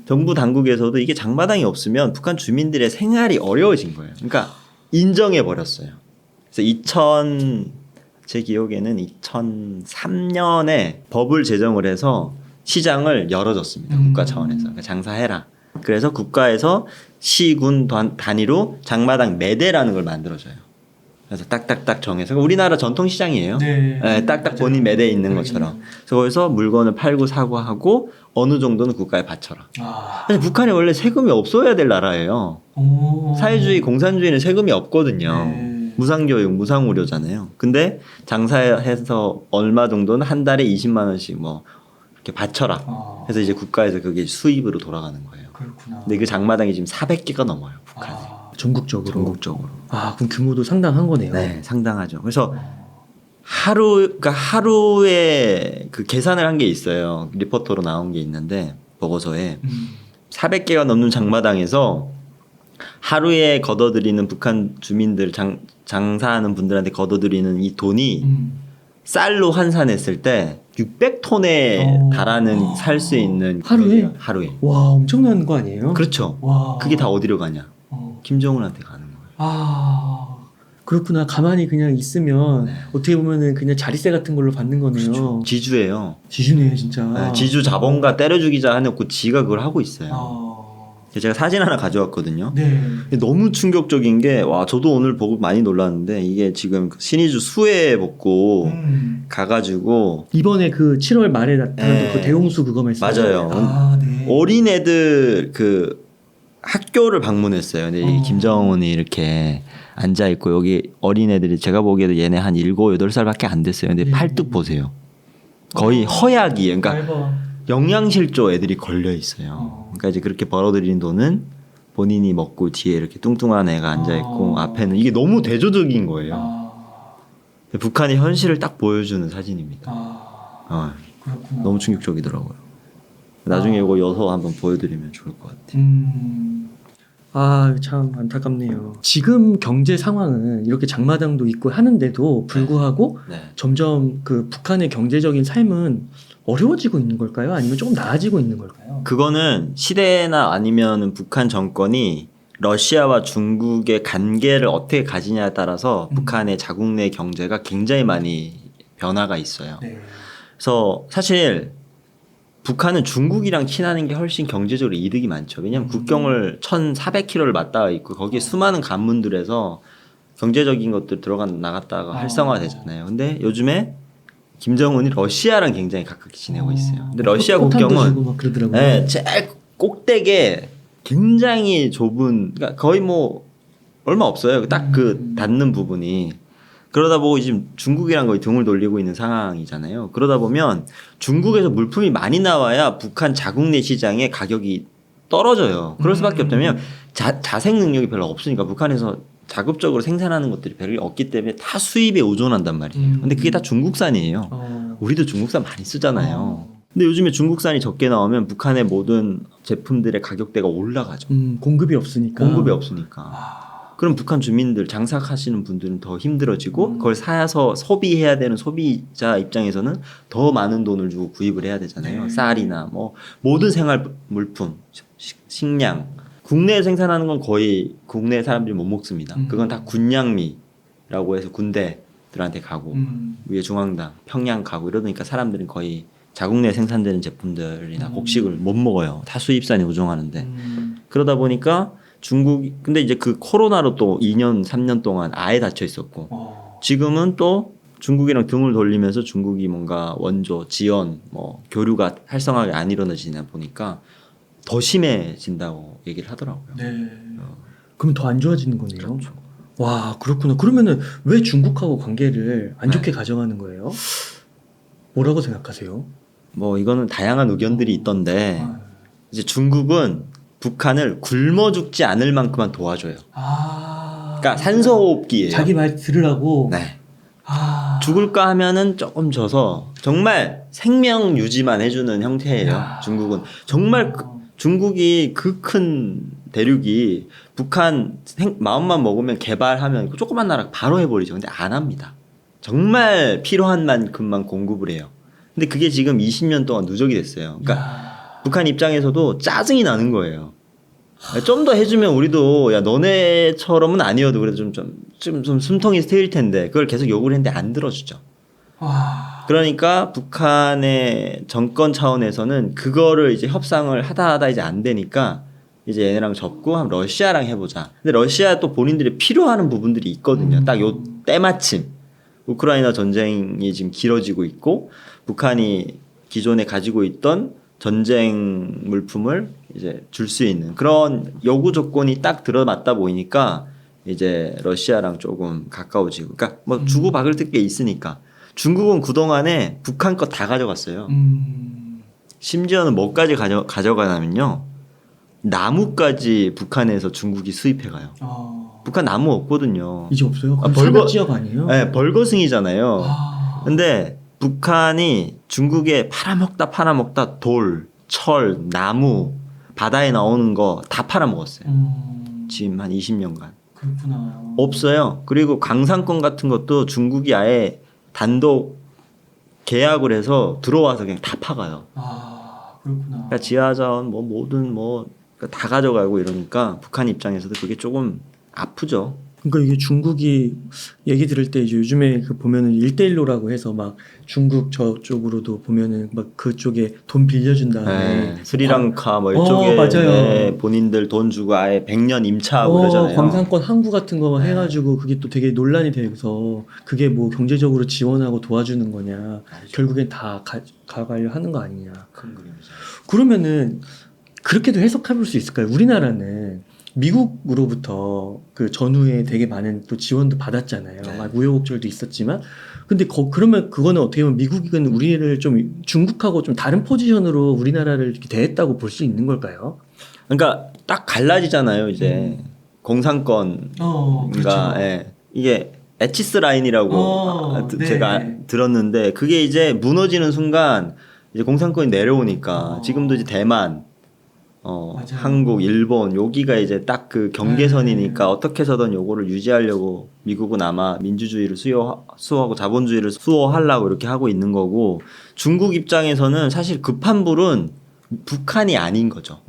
정부 당국에서도 이게 장마당이 없으면 북한 주민들의 생활이 어려워진 거예요. 그러니까 인정해 버렸어요. 그래서 제 기억에는 2003년에 법을 제정을 해서 시장을 열어줬습니다. 국가 차원에서. 그러니까 장사해라. 그래서 국가에서 시군 단위로 장마당 매대라는 걸 만들어줘요. 그래서 딱딱딱 정해서 우리나라 전통 시장이에요. 네. 네, 딱딱 본인 매대에 있는 것처럼. 그래서 거기서 물건을 팔고 사고 하고 어느 정도는 국가에 바쳐라. 아. 북한이 원래 세금이 없어야 될 나라예요. 오. 사회주의, 공산주의는 세금이 없거든요. 네. 무상교육, 무상의료잖아요. 근데 장사해서 얼마 정도는 한 달에 20만 원씩 뭐 이렇게 바쳐라. 그래서 이제 국가에서 그게 수입으로 돌아가는 거예요. 그렇구나. 근데 그 장마당이 지금 400개가 넘어요, 북한에. 전국적으로. 전국적으로. 아, 그럼 규모도 상당한 거네요. 네, 상당하죠. 그래서 하루에 그 계산을 한 게 있어요. 리포터로 나온 게 있는데 보고서에 400개가 넘는 장마당에서 하루에 걷어들이는 북한 주민들 장사하는 분들한테 걷어들이는 이 돈이 쌀로 환산했을 때 600톤에 달하는 살 수 있는 하루에? 하루에. 와, 엄청난 거 아니에요? 그렇죠. 와. 그게 다 어디로 가냐? 김정은한테 가는 거예요. 아, 그렇구나. 가만히 그냥 있으면 네. 어떻게 보면은 그냥 자릿세 같은 걸로 받는 거네요. 그렇죠. 지주예요. 지주네요, 진짜. 네, 지주 자본가 때려 죽이자 해놓고 지가 그걸 하고 있어요. 제가 사진 하나 가져왔거든요. 네. 너무 충격적인 게, 와, 저도 오늘 보고 많이 놀랐는데, 이게 지금 신의주 수해 복구 가가지고, 이번에 그 7월 말에 나타난 네. 그 대홍수 그거 말씀하시죠? 맞아요. 아, 네. 어린애들 그 학교를 방문했어요. 근데 이 김정은이 이렇게 앉아있고, 여기 어린애들이 제가 보기에도 얘네 한 7, 8살밖에 안 됐어요. 근데 팔뚝 보세요. 거의 허약이에요. 그러니까 얇아. 영양실조 애들이 걸려 있어요. 그러니까 이제 그렇게 벌어들인 돈은 본인이 먹고 뒤에 이렇게 뚱뚱한 애가 앉아 있고 앞에는 이게 너무 대조적인 거예요. 북한의 현실을 딱 보여주는 사진입니다. 그렇구나. 너무 충격적이더라고요. 나중에 이거 여서 한번 보여드리면 좋을 것 같아요. 아, 참 안타깝네요. 지금 경제 상황은 이렇게 장마당도 있고 하는데도 불구하고 네. 점점 그 북한의 경제적인 삶은 어려워지고 있는 걸까요? 아니면 조금 나아지고 있는 걸까요? 그거는 시대나 아니면 북한 정권이 러시아와 중국의 관계를 어떻게 가지냐에 따라서 북한의 자국 내 경제가 굉장히 많이 변화가 있어요. 네. 그래서 사실 북한은 중국이랑 친하는 게 훨씬 경제적으로 이득이 많죠. 왜냐하면 국경을 1,400km를 맞닿아 있고 거기에 수많은 관문들에서 경제적인 것들 나갔다가 활성화되잖아요. 근데 요즘에 김정은이 러시아랑 굉장히 가깝게 지내고 있어요. 근데 러시아 국경은 막 그러더라고요. 네, 제일 꼭대기에 굉장히 좁은, 그러니까 거의 뭐 얼마 없어요. 딱 그 닿는 부분이. 그러다 보고 지금 중국이랑 거의 등을 돌리고 있는 상황이잖아요. 그러다 보면 중국에서 물품이 많이 나와야 북한 자국 내 시장의 가격이 떨어져요. 그럴 수밖에 없다면 자생 능력이 별로 없으니까 북한에서 자급적으로 생산하는 것들이 별로 없기 때문에 다 수입에 의존한단 말이에요. 근데 그게 다 중국산이에요. 우리도 중국산 많이 쓰잖아요. 근데 요즘에 중국산이 적게 나오면 북한의 모든 제품들의 가격대가 올라가죠. 공급이 없으니까. 공급이 없으니까. 그럼 북한 주민들 장사하시는 분들은 더 힘들어지고 그걸 사서 소비해야 되는 소비자 입장에서는 더 많은 돈을 주고 구입을 해야 되잖아요. 쌀이나 뭐 모든 생활 물품, 식량. 국내에 생산하는 건 거의 국내 사람들이 못 먹습니다. 그건 다 군량미라고 해서 군대들한테 가고 위에 중앙당, 평양 가고 이러니까 사람들은 거의 자국 내에 생산되는 제품들이나 곡식을 못 먹어요. 다 수입산에 의존하는데. 그러다 보니까 근데 이제 그 코로나로 또 2년, 3년 동안 아예 닫혀 있었고 지금은 또 중국이랑 등을 돌리면서 중국이 뭔가 원조, 지원, 뭐 교류가 활성화가 안 이루어지나 보니까 더 심해진다고 얘기를 하더라고요. 네. 그럼 더 안 좋아지는 거네요. 그렇죠. 와, 그렇구나. 그러면은 왜 중국하고 관계를 안 좋게 가져가는 거예요? 뭐라고 생각하세요? 뭐 이거는 다양한 의견들이 있던데 이제 중국은 북한을 굶어 죽지 않을 만큼만 도와줘요. 그러니까 산소호흡기예요. 자기 말 들으라고. 네. 죽을까 하면은 조금 져서 정말 생명 유지만 해주는 형태예요. 중국은 정말 중국이 그 큰 대륙이 북한 마음만 먹으면 개발하면 그 조그만 나라 바로 해버리죠. 근데 안 합니다. 정말 필요한 만큼만 공급을 해요. 근데 그게 지금 20년 동안 누적이 됐어요. 그러니까 북한 입장에서도 짜증이 나는 거예요. 좀 더 해주면 우리도 야 너네처럼은 아니어도 그래도 좀 숨통이 트일 텐데 그걸 계속 요구를 했는데 안 들어주죠. 와. 그러니까 북한의 정권 차원에서는 그거를 이제 협상을 하다 이제 안 되니까 이제 얘네랑 접고 한번 러시아랑 해보자. 근데 러시아 또 본인들이 필요하는 부분들이 있거든요. 딱 요 때마침 우크라이나 전쟁이 지금 길어지고 있고 북한이 기존에 가지고 있던 전쟁 물품을 이제 줄 수 있는 그런 요구 조건이 딱 들어맞다 보이니까 이제 러시아랑 조금 가까워지고 그러니까 뭐 주고 박을 게 있으니까 중국은 그동안에 북한 거 다 가져갔어요. 심지어는 뭐까지 가져가냐면요. 나무까지 북한에서 중국이 수입해 가요. 북한 나무 없거든요. 이제 없어요? 그럼 벌거- 산업 지역 아니에요? 네, 벌거숭이잖아요. 근데 북한이 중국에 팔아먹다 돌, 철, 나무 바다에 나오는 거 다 팔아먹었어요. 지금 한 20년간. 그렇구나. 없어요. 그리고 강상권 같은 것도 중국이 아예 단독 계약을 해서 들어와서 그냥 다 파가요. 그렇구나. 그러니까 지하자원 뭐 모든 뭐 다 가져가고 이러니까 북한 입장에서도 그게 조금 아프죠. 그러니까 이게 중국이 얘기 들을 때 이제 요즘에 그 보면은 1대1로라고 해서 막 중국 저쪽으로도 보면은 막 그쪽에 돈 빌려준 다음에 스리랑카 뭐 이쪽에 맞아요. 네, 본인들 돈 주고 아예 100년 임차하고 그러잖아요. 광산권 항구 같은 거 해가지고 그게 또 되게 논란이 돼서 그게 뭐 경제적으로 지원하고 도와주는 거냐 결국엔 다 가가려 하는 거 아니냐. 큰 그림이죠. 그러면은 그렇게도 해석해볼 수 있을까요? 우리나라는 미국으로부터 그 전후에 되게 많은 또 지원도 받았잖아요. 네. 막 우여곡절도 있었지만, 근데 그러면 그거는 어떻게 보면 미국은 우리를 좀 중국하고 좀 다른 포지션으로 우리나라를 이렇게 대했다고 볼 수 있는 걸까요? 그러니까 딱 갈라지잖아요. 이제 공산권인가 그렇죠. 예. 이게 에치스 라인이라고 네. 제가 들었는데 그게 이제 무너지는 순간 이제 공산권이 내려오니까 지금도 이제 대만 맞아요. 한국, 일본 여기가 이제 딱 그 경계선이니까 어떻게 해서든 요거를 유지하려고 미국은 아마 민주주의를 수호하고 자본주의를 수호하려고 이렇게 하고 있는 거고 중국 입장에서는 사실 급한 불은 북한이 아닌 거죠.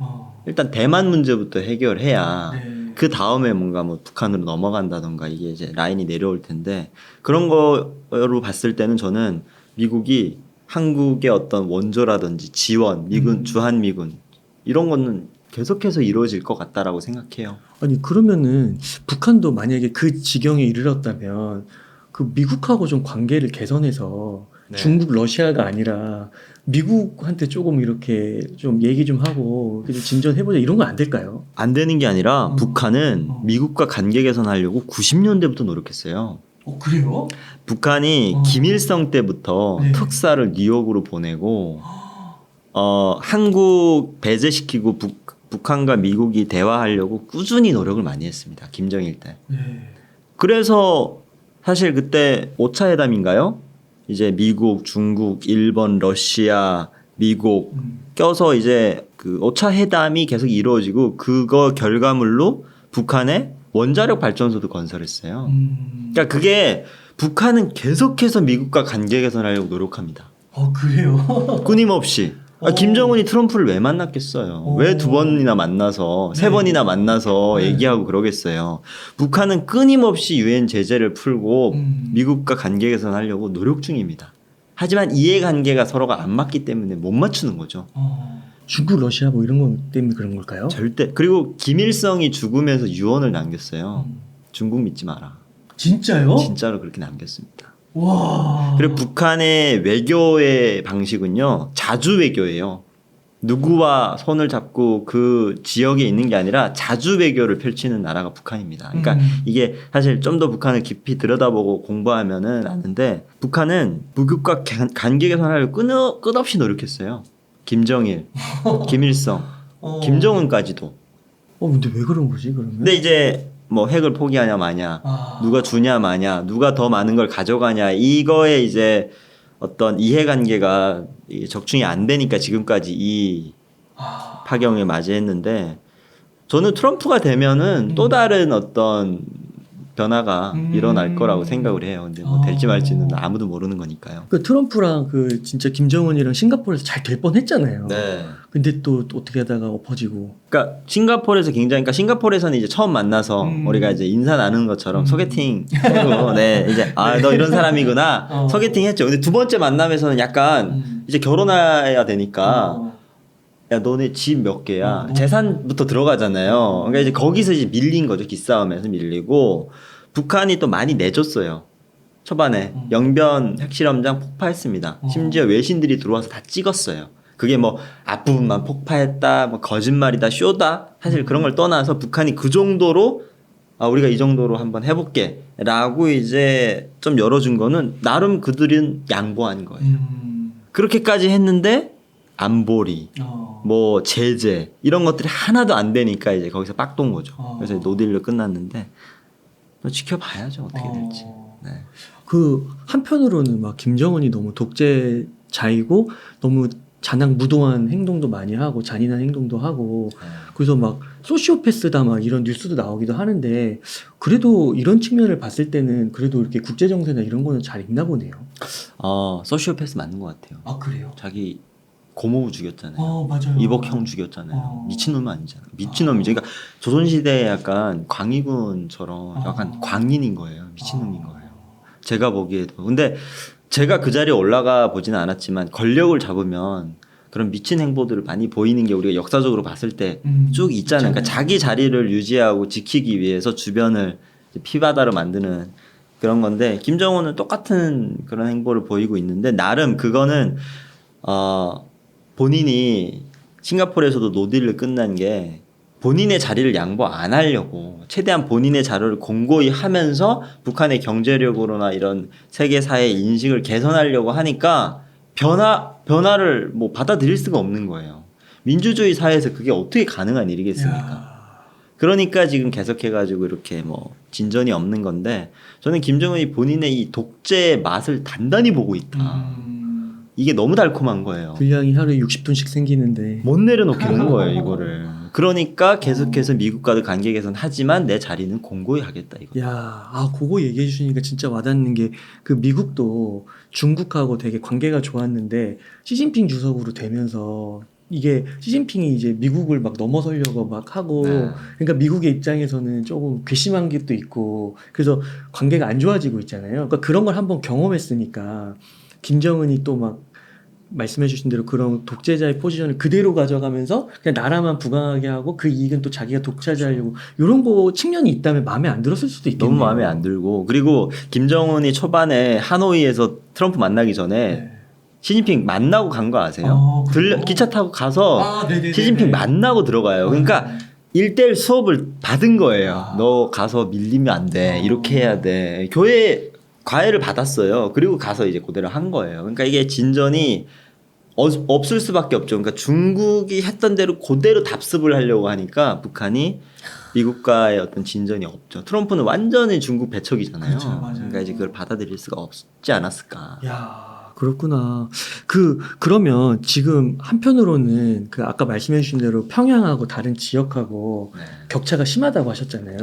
일단 대만 문제부터 해결해야 그 다음에 뭔가 뭐 북한으로 넘어간다던가 이게 이제 라인이 내려올 텐데 그런 거로 봤을 때는 저는 미국이 한국의 어떤 원조라든지 지원, 미군, 주한미군 이런 거는 계속해서 이루어질 것 같다라고 생각해요. 아니 그러면은 북한도 만약에 그 지경에 이르렀다면 그 미국하고 좀 관계를 개선해서 네. 중국 러시아가 아니라 미국한테 조금 이렇게 좀 얘기 좀 하고 좀 진전해보자 이런 거 안 될까요? 안 되는 게 아니라 북한은 미국과 관계 개선하려고 90년대부터 노력했어요. 그래요? 북한이 김일성 때부터 네. 특사를 뉴욕으로 보내고 한국 배제시키고 북한과 미국이 대화하려고 꾸준히 노력을 많이 했습니다. 김정일 때. 그래서 사실 그때 5차 회담인가요? 이제 미국, 중국, 일본, 러시아, 미국 껴서 이제 그 5차 회담이 계속 이루어지고 그거 결과물로 북한의 원자력 발전소도 건설했어요. 그러니까 그게 북한은 계속해서 미국과 관계 개선하려고 노력합니다. 그래요? 끊임없이. 김정은이 트럼프를 왜 만났겠어요? 왜 2번이나 만나서 3번이나 만나서 얘기하고 그러겠어요. 북한은 끊임없이 유엔 제재를 풀고 미국과 관계 개선하려고 노력 중입니다. 하지만 이해관계가 서로가 안 맞기 때문에 못 맞추는 거죠. 중국 러시아 뭐 이런 거 때문에 그런 걸까요? 절대. 그리고 김일성이 죽으면서 유언을 남겼어요. 중국 믿지 마라. 진짜요? 진짜로 그렇게 남겼습니다. 와. 그리고 북한의 외교의 방식은요, 자주 외교예요. 누구와 손을 잡고 그 지역에 있는 게 아니라 자주 외교를 펼치는 나라가 북한입니다. 그러니까 이게 사실 좀 더 북한을 깊이 들여다보고 공부하면은 아는데 북한은 미국과 관계 개선하려고 끝없이 노력했어요. 김정일, 김일성, 김정은까지도. 근데 왜 그런 거지 그러면? 근데 이제 뭐 핵을 포기하냐 마냐, 누가 주냐 마냐, 누가 더 많은 걸 가져가냐 이거에 이제 어떤 이해관계가 적중이 안 되니까 지금까지 이 파경을 맞이했는데 저는 트럼프가 되면은 또 다른 어떤 변화가 일어날 거라고 생각을 해요. 근데 뭐 될지 말지는 아무도 모르는 거니까요. 그 트럼프랑 그 진짜 김정은이랑 싱가포르에서 잘 될 뻔했잖아요. 네. 근데 또 어떻게 하다가 엎어지고. 그러니까 싱가포르에서 굉장히, 그러니까 싱가포르에서는 이제 처음 만나서 우리가 이제 인사 나누는 것처럼 소개팅 하고, 네, 이제 너 이런 사람이구나 소개팅 했죠. 근데 두 번째 만남에서는 약간 이제 결혼해야 되니까 야 너네 집 몇 개야? 재산부터 들어가잖아요. 그러니까 이제 거기서 이제 밀린 거죠. 기싸움에서 밀리고 북한이 또 많이 내줬어요. 초반에 영변 핵실험장 폭파했습니다. 심지어 외신들이 들어와서 다 찍었어요. 그게 뭐 앞부분만 폭파했다, 뭐 거짓말이다, 쇼다. 사실 그런 걸 떠나서 북한이 그 정도로 우리가 이 정도로 한번 해볼게라고 이제 좀 열어준 거는 나름 그들은 양보한 거예요. 그렇게까지 했는데 안보리, 뭐 제재 이런 것들이 하나도 안 되니까 이제 거기서 빡돈 거죠. 그래서 노딜로 끝났는데 또 지켜봐야죠 어떻게 될지. 네. 그 한편으로는 막 김정은이 너무 독재자이고 너무 잔악무도한 행동도 많이 하고 잔인한 행동도 하고 그래서 막 소시오패스다 막 이런 뉴스도 나오기도 하는데 그래도 이런 측면을 봤을 때는 그래도 이렇게 국제 정세나 이런 거는 잘 있나 보네요. 소시오패스 맞는 것 같아요. 아 그래요? 자기 고모부 죽였잖아요. 맞아요. 이복형 죽였잖아요. 미친놈은 아니잖아요. 미친놈이죠. 그러니까 조선시대에 약간 광희군처럼 약간 광인인 거예요. 미친놈인 거예요. 제가 보기에도. 근데 제가 그 자리에 올라가 보지는 않았지만 권력을 잡으면 그런 미친 행보들을 많이 보이는 게 우리가 역사적으로 봤을 때 쭉 있잖아요. 그러니까 자기 자리를 유지하고 지키기 위해서 주변을 피바다로 만드는 그런 건데 김정은은 똑같은 그런 행보를 보이고 있는데 나름 그거는 본인이 싱가포르에서도 노딜을 끝난 게 본인의 자리를 양보 안 하려고 최대한 본인의 자료를 공고히 하면서 북한의 경제력으로나 이런 세계사의 인식을 개선하려고 하니까 변화를 뭐 받아들일 수가 없는 거예요. 민주주의 사회에서 그게 어떻게 가능한 일이겠습니까? 그러니까 지금 계속해가지고 이렇게 뭐 진전이 없는 건데 저는 김정은이 본인의 이 독재의 맛을 단단히 보고 있다. 이게 너무 달콤한 거예요. 분량이 하루에 60톤씩 생기는데 못 내려놓겠는 거예요, 이거를. 그러니까 계속해서 미국과도 관계 개선하지만 내 자리는 공고히 하겠다 이거. 야, 그거 얘기해 주시니까 진짜 와닿는 게 그 미국도 중국하고 되게 관계가 좋았는데 시진핑 주석으로 되면서 이게 시진핑이 이제 미국을 막 넘어서려고 막 하고 그러니까 미국의 입장에서는 조금 괘씸한 게 또 있고 그래서 관계가 안 좋아지고 있잖아요. 그러니까 그런 걸 한번 경험했으니까 김정은이 또 막 말씀해 주신 대로 그런 독재자의 포지션을 그대로 가져가면서 그냥 나라만 부강하게 하고 그 이익은 또 자기가 독차지하려고 이런 거 측면이 있다면 마음에 안 들었을 수도 있겠네요. 너무 마음에 안 들고 그리고 김정은이 초반에 하노이에서 트럼프 만나기 전에 시진핑 만나고 간 거 아세요? 기차 타고 가서 시진핑 만나고 들어가요. 그러니까 1대1 수업을 받은 거예요. 너 가서 밀리면 안 돼. 이렇게 해야 돼. 교회 과외를 받았어요. 그리고 가서 이제 그대로 한 거예요. 그러니까 이게 진전이 없을 수밖에 없죠. 그러니까 중국이 했던 대로 그대로 답습을 하려고 하니까 북한이 미국과의 어떤 진전이 없죠. 트럼프는 완전히 중국 배척이잖아요. 그렇죠, 맞아요. 그러니까 이제 그걸 받아들일 수가 없지 않았을까. 야, 그렇구나. 그러면 지금 한편으로는 그 아까 말씀해 주신 대로 평양하고 다른 지역하고 격차가 심하다고 하셨잖아요.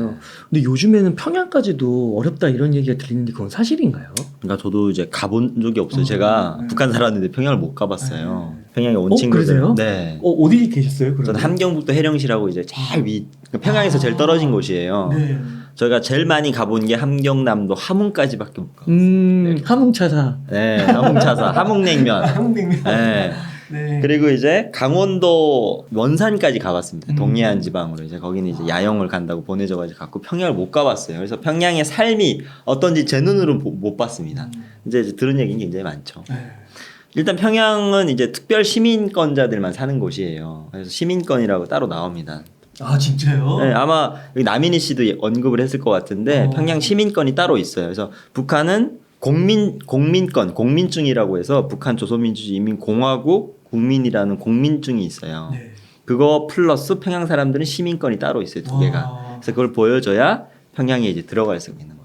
근데 요즘에는 평양까지도 어렵다 이런 얘기가 들리는데 그건 사실인가요? 그러니까 저도 이제 가본 적이 없어요. 제가 북한 살았는데 평양을 못 가봤어요. 평양에 온 그러세요? 친구들. 네. 어디 계셨어요? 그러면? 저는 함경북도 해령시라고 이제 제일 평양에서 제일 떨어진 곳이에요. 네. 저희가 제일 많이 가본 게 함경남도 함흥까지밖에 못 가봤어요. 함흥차사. 네, 함흥차사, 함흥냉면. 함흥냉면. 네. 네. 그리고 이제 강원도 원산까지 가봤습니다. 동해안 지방으로 이제 거기는 이제 야영을 간다고 보내줘가지고 갔고 평양을 못 가봤어요. 그래서 평양의 삶이 어떤지 제 눈으로 못 봤습니다. 이제 들은 얘기는 굉장히 많죠. 일단 평양은 이제 특별 시민권자들만 사는 곳이에요. 그래서 시민권이라고 따로 나옵니다. 아 진짜요? 네, 아마 여기 남인희 씨도 언급을 했을 것 같은데 평양 시민권이 따로 있어요. 그래서 북한은 공민권, 공민증이라고 해서 북한 조선민주주의인민공화국 국민이라는 공민증이 있어요. 네. 그거 플러스 평양 사람들은 시민권이 따로 있어요. 두 개가. 그래서 그걸 보여줘야 평양에 이제 들어갈 수 있는 거예요.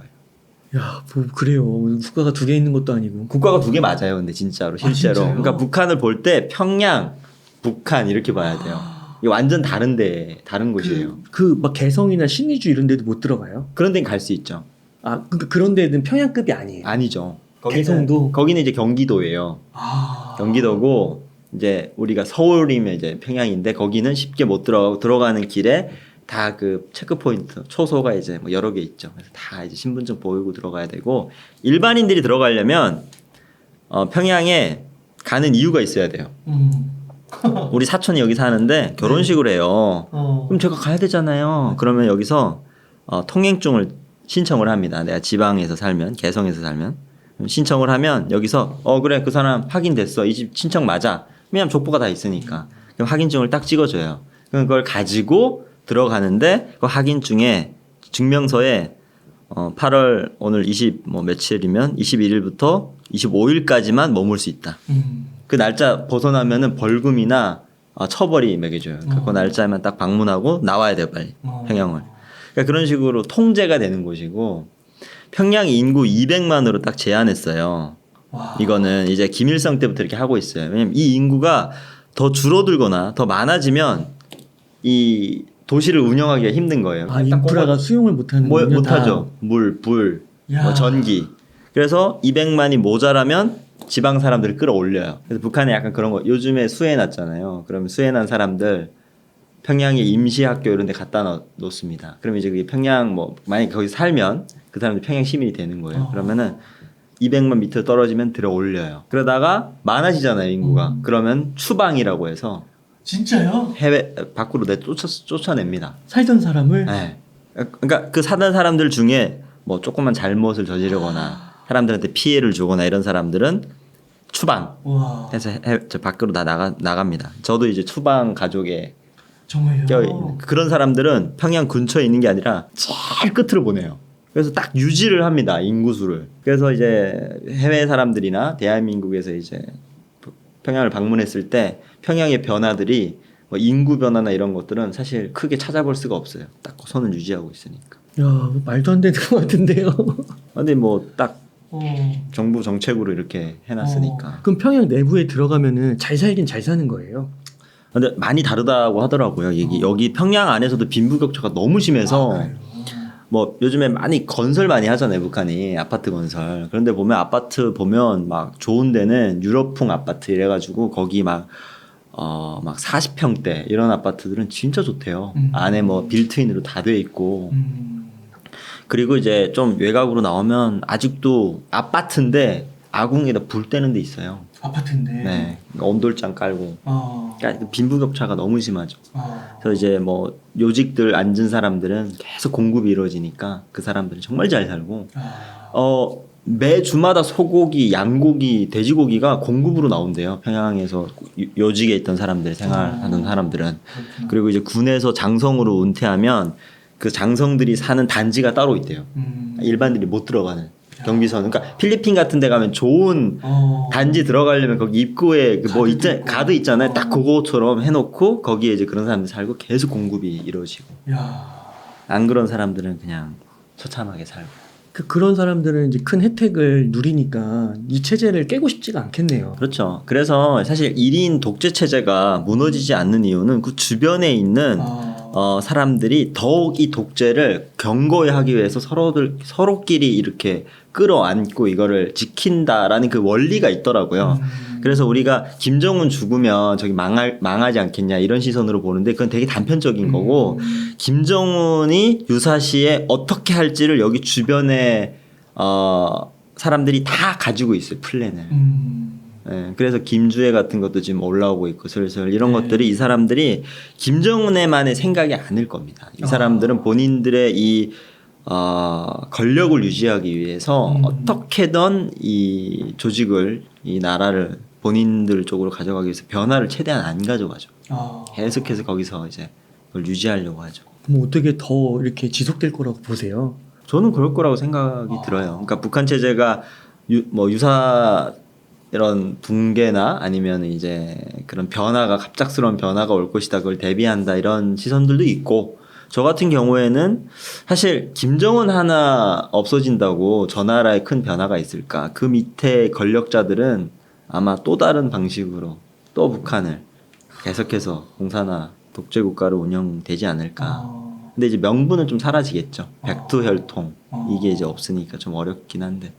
야, 그래요. 국가가 두 개 있는 것도 아니고. 국가가 두 개 맞아요. 근데 진짜로 실제로. 진짜요? 그러니까 북한을 볼 때 평양, 북한 이렇게 봐야 돼요. 이게 완전 다른 곳이에요. 막 개성이나 신의주 이런 데도 못 들어가요? 그런 데는 갈 수 있죠. 아, 그러니까 그런 데는 평양급이 아니에요. 아니죠. 개성도? 거기는 이제 경기도예요. 아. 경기도고 이제 우리가 서울이면 이제 평양인데 거기는 쉽게 못 들어가는 길에 다 그 체크 포인트 초소가 이제 뭐 여러 개 있죠. 그래서 다 이제 신분증 보이고 들어가야 되고 일반인들이 들어가려면 평양에 가는 이유가 있어야 돼요. 우리 사촌이 여기 사는데 결혼식을 해요. 그럼 제가 가야 되잖아요. 그러면 여기서 통행증을 신청을 합니다. 내가 지방에서 살면 개성에서 살면 신청을 하면 여기서 그래 그 사람 확인됐어 이 집 친척 맞아. 왜냐면 족보가 다 있으니까 그럼 확인증을 딱 찍어줘요. 그럼 그걸 가지고 들어가는데 그 확인증에 증명서에 8월 오늘 20 뭐 며칠이면 21일부터 25일까지만 머물 수 있다. 그 날짜 벗어나면은 벌금이나 처벌이 매겨져요. 그러니까 그 날짜에만 딱 방문하고 나와야 돼요 빨리 평양을. 그러니까 그런 식으로 통제가 되는 곳이고 평양 인구 200만으로 딱 제한했어요. 와. 이거는 이제 김일성 때부터 이렇게 하고 있어요. 왜냐면 이 인구가 더 줄어들거나 더 많아지면 이 도시를 운영하기가 힘든 거예요. 아, 인프라가 수용을 못하는 뭐, 못하죠. 물, 불, 뭐 전기. 그래서 200만이 모자라면 지방 사람들을 끌어올려요. 그래서 북한에 약간 그런 거 요즘에 수해 났잖아요. 그러면 수해 난 사람들 평양에 임시학교 이런 데 갖다 놓습니다. 그러면 이제 그게 평양 뭐 만약에 거기 살면 그 사람들 평양 시민이 되는 거예요. 그러면은 200만 밑으로 떨어지면 들어 올려요. 그러다가 많아지잖아요 인구가. 그러면 추방이라고 해서 진짜요? 해외 밖으로 쫓아냅니다. 살던 사람을? 네. 그러니까 그 사는 사람들 중에 뭐 조금만 잘못을 저지르거나 사람들한테 피해를 주거나 이런 사람들은 추방. 와. 해서 저 밖으로 다 나갑니다. 저도 이제 추방 가족에 정말요? 껴있는 그런 사람들은 평양 근처에 있는 게 아니라 제일 끝으로 보내요. 그래서 딱 유지를 합니다 인구수를. 그래서 이제 해외 사람들이나 대한민국에서 이제 평양을 방문했을 때 평양의 변화들이 뭐 인구 변화나 이런 것들은 사실 크게 찾아볼 수가 없어요. 딱 그 선을 유지하고 있으니까. 야, 뭐 말도 안 되는 것 같은데요. 근데 뭐 딱 어. 정부 정책으로 이렇게 해놨으니까. 그럼 평양 내부에 들어가면은 잘 살긴 잘 사는 거예요? 근데 많이 다르다고 하더라고요. 여기 평양 안에서도 빈부격차가 너무 심해서 그래요? 뭐 요즘에 많이 건설 많이 하잖아요 북한이 아파트 건설. 그런데 보면 아파트 보면 막 좋은 데는 유럽풍 아파트 이래가지고 거기 막 40평대 이런 아파트들은 진짜 좋대요. 안에 뭐 빌트인으로 다 돼 있고. 그리고 이제 좀 외곽으로 나오면 아직도 아파트인데 아궁이에다 불 떼는 데 있어요. 아파트인데. 네, 온돌장 깔고. 그러니까 빈부격차가 너무 심하죠. 그래서 이제 뭐 요직들 앉은 사람들은 계속 공급이 이루어지니까 그 사람들은 정말 잘 살고. 매 주마다 소고기, 양고기, 돼지고기가 공급으로 나온대요. 평양에서 요직에 있던 사람들 생활하는 사람들은. 그리고 이제 군에서 장성으로 은퇴하면 그 장성들이 사는 단지가 따로 있대요. 일반인들이 못 들어가는 경비선. 그러니까 필리핀 같은 데 가면 좋은 단지 들어가려면 거기 입구에 그 뭐 가드 있잖아요. 딱 그거처럼 해놓고 거기에 이제 그런 사람들 살고 계속 공급이 이루어지고. 안 그런 사람들은 그냥 처참하게 살고. 그런 사람들은 이제 큰 혜택을 누리니까 이 체제를 깨고 싶지가 않겠네요. 그렇죠. 그래서 사실 1인 독재 체제가 무너지지 않는 이유는 그 주변에 있는 사람들이 더욱 이 독재를 견고히 하기 위해서 서로끼리 이렇게 끌어안고 이거를 지킨다라는 그 원리가 있더라고요. 그래서 우리가 김정은 죽으면 저기 망하지 않겠냐 이런 시선으로 보는데 그건 되게 단편적인 거고 김정은이 유사시에 어떻게 할지를 여기 주변에 사람들이 다 가지고 있어요 플랜을. 네, 그래서 김주애 같은 것도 지금 올라오고 있고 슬슬 이런 것들이 이 사람들이 김정은의만의 생각이 아닐 겁니다. 이 사람들은 본인들의 이 권력을 유지하기 위해서 어떻게든 이 조직을 이 나라를 본인들 쪽으로 가져가기 위해서 변화를 최대한 안 가져가죠. 계속해서 거기서 이제 그걸 유지하려고 하죠. 그럼 어떻게 더 이렇게 지속될 거라고 보세요? 저는 그럴 거라고 생각이 들어요. 그러니까 북한 체제가 유사 이런 붕괴나 아니면 이제 그런 변화가 갑작스러운 변화가 올 것이다 그걸 대비한다 이런 시선들도 있고 저 같은 경우에는 사실 김정은 하나 없어진다고 저 나라에 큰 변화가 있을까? 그 밑에 권력자들은 아마 또 다른 방식으로 또 북한을 계속해서 공산화 독재 국가로 운영되지 않을까. 근데 이제 명분은 좀 사라지겠죠. 백두혈통 어. 이게 이제 없으니까 좀 어렵긴 한데.